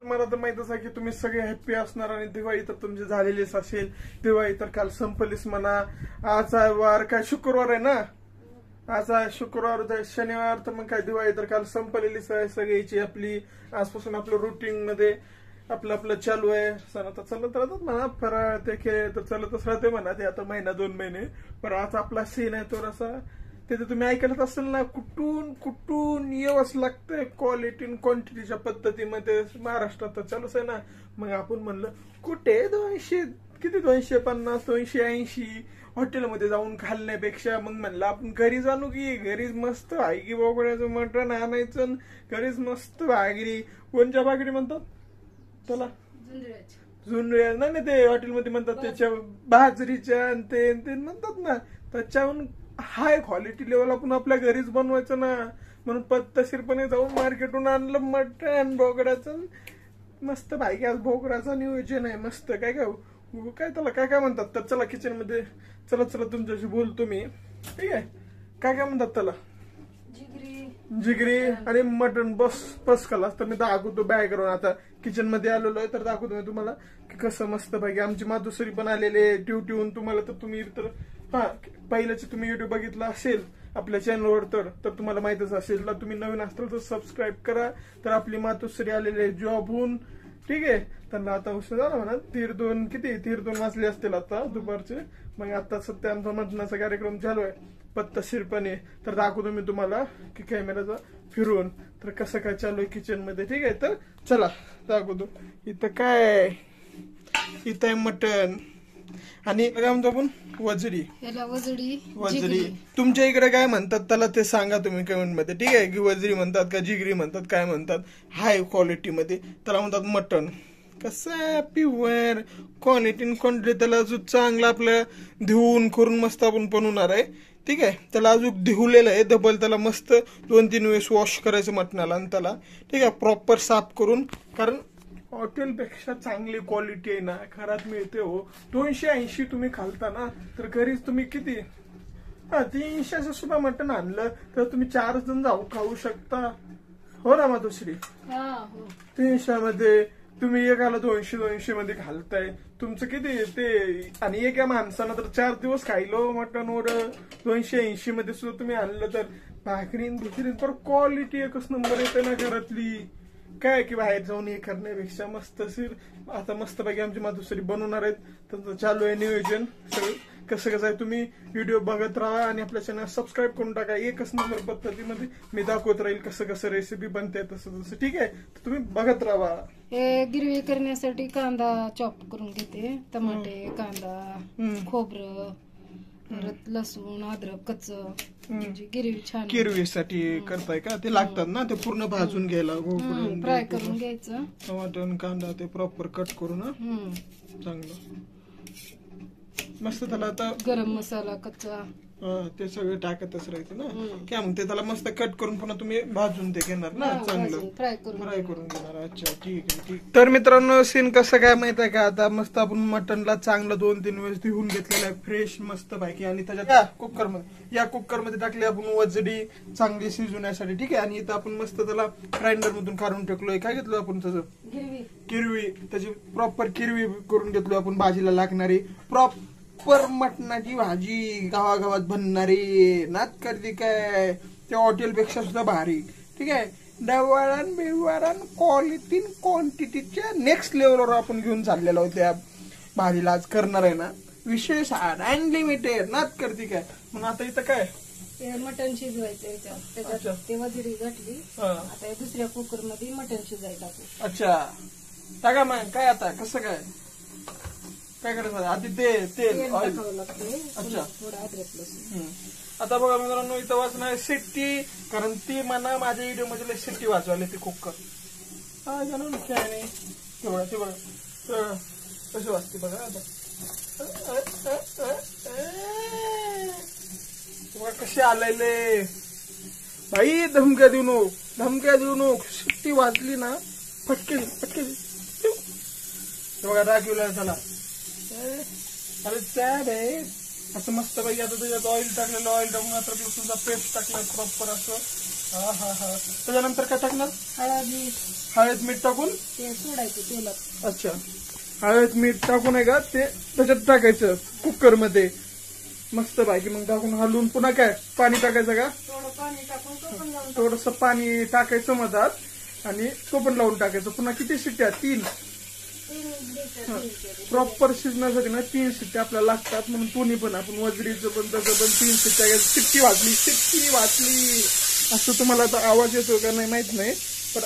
मला तर माहितच आहे की तुम्ही सगळे हॅप्पी असणार आणि दिवाळी तर तुमची झालेलीच असेल. दिवाळी तर काल संपलीच म्हणा. आज वार काय शुक्रवार आहे ना, आज आहे शुक्रवार, शनिवार, तर मग काय दिवाळी तर काल संपलेलीच आहे सगळीची. आपली आजपासून आपलं रुटीन मध्ये आपलं आपलं चालू आहे. सण आता चालत राहतात म्हणा, फराळ ते खेळ तर चालतच राहते म्हणा, ते आता महिना 2 महिने. पण आज आपला सीन आहे तो असा, ते तुम्ही ऐकलंच असेल ना, कुठून कुठून येवच लागतंय क्वालिटी क्वांटिटीच्या पद्धतीमध्ये. महाराष्ट्रात तर चालूच आहे ना. मग आपण म्हणलं कुठे 200 किती 250 280 हॉटेलमध्ये जाऊन खाल्ल्यापेक्षा मग म्हणलं आपण घरी जाणू की घरीच मस्त भागी बोकड्याचं मटण आणायचं, घरीच मस्त भाकरी. कोणच्या भाकरी म्हणतात त्याला? झुंजळ्या नाही, ते हॉटेलमध्ये म्हणतात त्याच्या बाजरीच्या आणि ते म्हणतात ना, त्याच्याहून हाय क्वालिटी लेवल आपण आपल्या घरीच बनवायचं ना. म्हणून पद्धतशीरपणे जाऊन मार्केटून आणलं मटण बोकड्याचं, मस्त भाई. आज बोकडाचं नियोजन आहे मस्त. काय काय त्याला काय काय म्हणतात तर चला किचन मध्ये चला तुमच्याशी बोलतो मी. ठीक आहे, काय काय म्हणतात त्याला? जिगरी आणि मटण. बस कलास. तर मी दाखवतो बॅग करून. आता किचन मध्ये आलेलो आहे तर दाखवतो मी तुम्हाला की कसं मस्त पाहिजे. आमची मातोश्री पण आलेले ड्युटीहून. तुम्हाला तर तुम्ही तर पहिल्याचे तुम्ही व्हिडिओ बघितला असेल आपल्या चॅनलवर तर तुम्हाला माहितच असेल. तुम्ही नवीन असाल तर सबस्क्राईब करा. तर आपली मातोश्री आलेले जॉबहून. ठीक आहे, त्यांना आता उशीर झाला म्हणा, 2:30 वाजले असतील आता दुपारचे. मग आता सध्या आमचा मटणाचा कार्यक्रम चालू आहे पद्धतशीरपणे. तर दाखवतो मी तुम्हाला की कॅमेराचा फिरून तर कसं काय चालू आहे किचन मध्ये. ठीक आहे, तर चला दाखवतो. इथं काय, इथं आहे मटण आणि काय म्हणतो आपण वजरी. तुमच्या इकडे काय म्हणतात त्याला ते सांगा तुम्ही कमेंट मध्ये. ठीक आहे, की वजरी म्हणतात का जिगरी म्हणतात काय म्हणतात. हाय क्वालिटी मध्ये त्याला म्हणतात मटण. कसं प्युअर क्वालिटी त्याला अजून चांगलं आपलं धुवून करून मस्त आपण बनवणार आहे. ठीक आहे, त्याला अजून धुवलेलं आहे डबल. त्याला मस्त 2-3 वेळेस वॉश करायचं मटणाला आणि त्याला ठीक आहे प्रॉपर साफ करून. कारण हॉटेलपेक्षा चांगली क्वालिटी आहे ना घरात मिळते हो. 280 तुम्ही खालता ना तर घरीच तुम्ही किती 300 सुद्धा मटण आणलं तर तुम्ही 4 जण जाऊ खाऊ शकता. हो ना मातोश्री? 300 मध्ये तुम्ही एकाला 200 मध्ये घालताय. तुमचं किती ते, आणि एका माणसानं तर 4 दिवस खायलो मटण वर 280 मध्ये सुद्धा तुम्ही आणलं तर भाकरीन भिकरीन पर क्वालिटी एकच नंबर येते ना घरातली. काय की बाहेर जाऊन हे करण्यापेक्षा मस्त आता मस्त पैकी आमची मातोश्री बनवणार आहेत. त्यांचं चालू आहे नियोजन सगळं. कसं आहे तुम्ही व्हिडिओ बघत राहा आणि आपल्या चॅनल सबस्क्राईब करून टाका. एकच नंबर पद्धतीमध्ये मी दाखवत राहील कसं रेसिपी बनते तसं. ठीक आहे, तर तुम्ही बघत राहा. हे गिरवी करण्यासाठी कांदा चॉप करून घेते. टमाटे, कांदा, खोबरं, परत लसूण, अद्रक कच्च. गिरवी छान गिरवीसाठी करताय का? ते लागतात ना ते पूर्ण भाजून घ्यायला, फ्राय करून घ्यायचं. टमाटर कांदा ते प्रॉपर कट करून चांगलं मस्त. त्याला आता गरम मसाला कच्चा ते सगळं टाकतच राहायचं ना. काय मग ते त्याला मस्त कट करून पुन्हा तुम्ही भाजून ते घेणार ना, चांगलं फ्राय करून घेणार. अच्छा, ठीक आहे. तर मित्रांनो सीन कसं काय माहित आहे का? आता मस्त आपण मटनला चांगलं 2-3 वेळेस धुवून घेतलेलं आहे फ्रेश मस्त पैकी. आणि त्याच्यात या कुकर मध्ये टाकली आपण वजडी चांगली शिजवण्यासाठी. ठीक आहे, आणि इथं आपण मस्त त्याला ग्राइंडर मधून काढून टाकलोय. काय घेतलं आपण त्याचं किरवी, त्याची प्रॉपर किरवी करून घेतलो आपण. भाजीला लागणारी प्रॉपर मटणाची भाजी गावागावात बनणारी नात करते काय त्या हॉटेलपेक्षा सुद्धा भारी. ठीक आहे, डवाळण बिवाळण क्वालिटी क्वांटिटीच्या नेक्स्ट लेवलवर आपण घेऊन चाललेलो आहोत त्या भाजीला. आज करणार आहे ना विशेष अनलिमिटेड नात करते काय. मग आता इथं काय मटण शिजवायचं त्याच्यात ते वजरी घातली. आता दुसऱ्या कुकर मध्ये मटण शिजायला टाकू. अच्छा, टाका मग. काय आता कसं काय करायचं? आधी तेल टाकावं लागतं. अच्छा, थोडं अद्रक लसूण. आता बघा मित्रांनो इथं वाचणार शिट्टी. कारण ती म्हणा माझ्या व्हिडिओ मध्ये शिट्टी वाजवायला ती कुकर. काय नाही ते बघा कशी वाजते बघा. आता बघा कसे आलेले भाई. धमक्या देऊ नको. शिट्टी वाजली ना फटके बघा राखीवला झाला. अरे सॅड आहे असं मस्त पाहिजे. आता त्याच्यात ऑइल टाकलेलं, ऑइल टाकून अद्रक लसूणचा पेस्ट टाकला प्रॉपर असं हा हा हा. त्याच्यानंतर काय टाकणार? हळद मीठ टाकून ते सोडायचं तेलात. अच्छा, हळद मीठ टाकून आहे का ते त्याच्यात टाकायचं कुकर मध्ये मस्त पैकी. मग टाकून हलवून पुन्हा काय पाणी टाकायचं का? थोडं पाणी टाकून तो पण लावून थोडस पाणी टाकायचं मधात आणि तो पण लावून टाकायचं. पुन्हा किती शिट्ट्या? 3. प्रॉपर शिजण्यासाठी ना 3 शिट्ट्या आपल्याला लागतात. म्हणून दोन्ही पण आपण वजरीचं पण तसं पण 3 शिट्ट्या घ्यायचं. शिट्टी वाजली असं तुम्हाला आता आवाज येतो का नाही माहित नाही, पण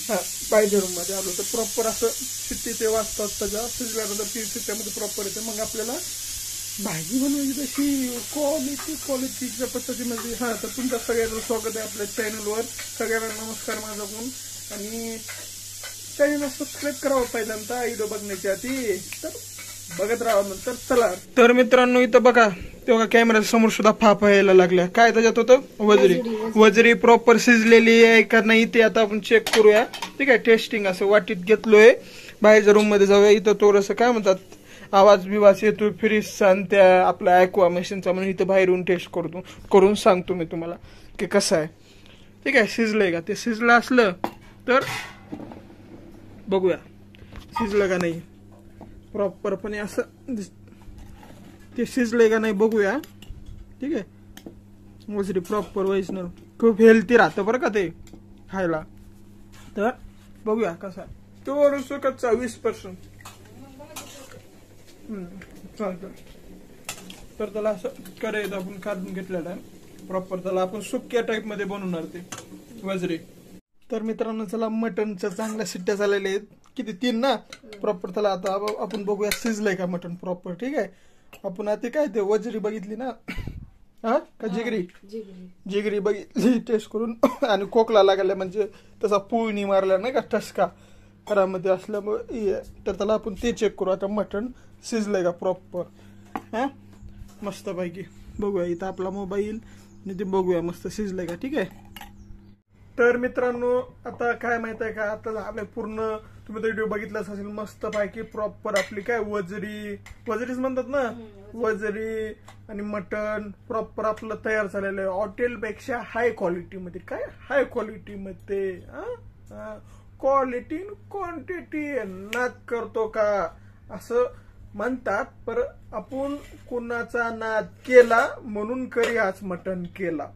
हा बाहेर रूम मध्ये आलो तर प्रॉपर असं शिट्टी ते वाजतात. त्याच्या शिजल्यानंतर 3 शिट्ट्यामध्ये प्रॉपर येते. मग आपल्याला भाजी बनवायची तशी क्वालिटीच्या पद्धतीमध्ये. हा, तर तुमचं सगळ्यांचं स्वागत आहे आपल्या चॅनलवर. सगळ्यांना नमस्कार माझ्याकडून. आणि चॅनलला सबस्क्राईब करावं पहिल्यांदा व्हिडिओ बघण्याच्या आधी, तर बघत राहा नंतर. चला तर मित्रांनो, इथं बघा तेव्हा कॅमेरा समोर सुद्धा फाफा यायला लागल्या. काय त्याच्यात होतं? वजरी प्रॉपर शिजलेली आहे का नाही ते आता आपण चेक करूया. ठीक आहे, टेस्टिंग असं वाटीत घेतलोय. बाहेरच्या रूम मध्ये जाऊया. इथं थोडस काय म्हणतात आवाज बिवाज येतो फ्रीजचा आणि त्या आपल्या ॲक्वा मशीनचा, म्हणून इथं बाहेरून टेस्ट करून सांगतो मी तुम्हाला की कसं आहे. ठीक आहे, शिजलंय का? ते शिजलं असलं तर बघूया शिजलं का नाही. प्रॉपरपणे असं ते शिजलंय का नाही बघूया. ठीक आहे, वजरी प्रॉपर ओरिजिनल खूप हेल्थी राहतं बरं का ते खायला. तर बघूया कसा तो कच्चा 20%. चालतं. तर त्याला असं करायचं आपण काढून घेतलेलं आहे प्रॉपर. त्याला आपण सुक्या टाईप मध्ये बनवणार ते वजरी. तर मित्रांनो, चला मटनच्या चांगल्या शिट्ट्या झालेल्या आहेत. किती? 3 ना प्रॉपर. त्याला आता आपण बघूया शिजलंय का मटन प्रॉपर. ठीक आहे, आपण आता काय ते वजरी बघितली ना, हा का जिगरी बघितली टेस्ट करून. आणि खोकला लागला म्हणजे तसा पुळणी मारला नाही का ठसका घरामध्ये असल्यामुळे, तर त्याला आपण ते चेक करू आता मटन शिजलंय का प्रॉपर. हा, मस्त पैकी बघूया. इथं आपला मोबाईल आणि ते बघूया मस्त शिजलंय का. ठीक आहे, तर मित्रांनो आता काय माहित आहे का, आता झालंय पूर्ण. तुम्ही तर व्हिडिओ बघितलाच असेल. मस्त पैकी प्रॉपर आपली काय वजरीच म्हणतात ना, वजरी आणि मटन प्रॉपर आपलं तयार झालेलं आहे. हॉटेलपेक्षा हाय क्वालिटीमध्ये. काय हाय क्वालिटीमध्ये? क्वालिटी क्वांटिटी नाद करतो का असं म्हणतात. पर आपण कुणाचा नाद केला म्हणून करी आज मटन केला.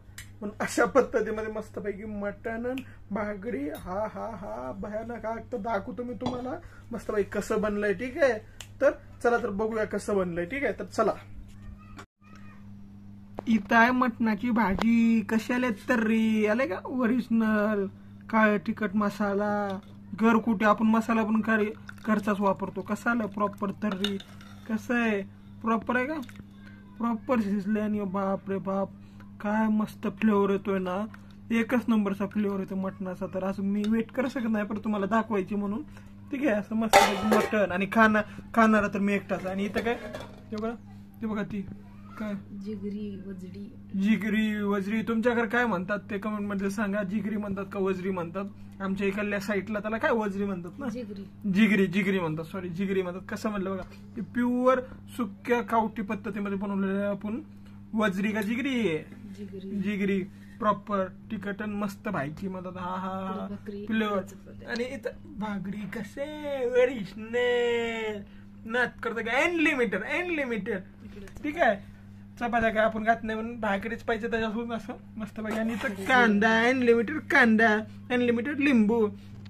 पण अशा पद्धतीमध्ये मस्तपैकी मटन भाकरी. हा हा हा भयानक. तर दाखवतो मी तुम्हाला मस्तपैकी कसं बनलंय. ठीक आहे, तर चला तर बघूया कसं बनलंय. ठीक आहे, तर चला. इथं आहे मटणाची भाजी. कशाला तर्री आले का ओरिजिनल काळ तिखट मसाला. घरकुटे आपण मसाला पण घरचाच वापरतो. कसा आलं प्रॉपर तर्री. कसं आहे प्रॉपर आहे का? प्रॉपर शिजले. आणि बाप रे बाप काय मस्त फ्लेवर येतोय ना. एकच नंबरचा फ्लेवर येतो मटणाचा. तर असं मी वेट करू शकत नाही, पण तुम्हाला दाखवायची म्हणून. ठीक आहे, असं मस्त मटण. आणि खाणारा तर मी एकटाच. आणि इथं काय ते बघा ती काय जिगरी वजरी. तुमच्याकडे काय म्हणतात ते कमेंट मध्ये सांगा. जिगरी म्हणतात का वजरी म्हणतात? आमच्या इकडल्या साईडला त्याला काय वजरी म्हणतात ना, जिगरी म्हणतात. सॉरी, जिगरी म्हणतात. कसं म्हणलं बघा, ते प्युअर सुक्या कावटी पद्धतीमध्ये बनवलेलं आपण वजरी का जिगरी प्रॉपर तिखट मस्त भाजी म्हणतात. हा हा फ्लेवर. आणि इथं भाकरी कसे ओरिजिनल नात करतो का अनलिमिटेड. ठीक आहे, चपात्या काय आपण घात नाही म्हणून भाकरीच पाहिजे त्याच्यासोबत असं मस्त पाहिजे. आणि इथं कांदा अनलिमिटेड लिंबू.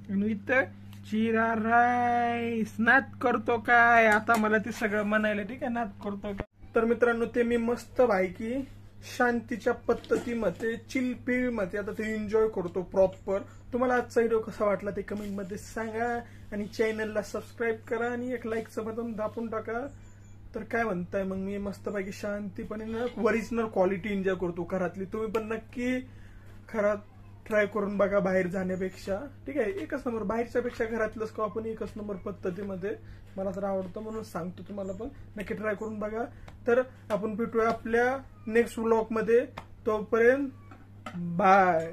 आणि इथं जिरा राईस. नात करतो काय आता मला ते सगळं म्हणायला. ठीक आहे, नात करतो काय. तर मित्रांनो, ते मी मस्त भाईकी शांतीच्या पद्धतीमध्ये चिलपिल मध्ये आता ते एन्जॉय करतो प्रॉपर. तुम्हाला आजचा व्हिडिओ कसा वाटला ते कमेंट मध्ये सांगा. आणि चॅनलला सबस्क्राईब करा आणि एक लाईकचं बटन दाबून टाका. तर काय म्हणताय मग, मी मस्तपैकी शांतीपणे ओरिजिनल क्वालिटी एन्जॉय करतो घरातली. तुम्ही पण नक्की घरात ट्राय करून बघा बाहेर जाण्यापेक्षा. ठीक आहे, एकच नंबर. बाहेरच्या पेक्षा घरातलंच का आपण एकच नंबर पद्धतीमध्ये. मला तर आवडतं म्हणून सांगतो तुम्हाला पण नक्की ट्राय करून बघा. तर आपण भेटूया आपल्या नेक्स्ट व्लॉग मध्ये. तोपर्यंत बाय.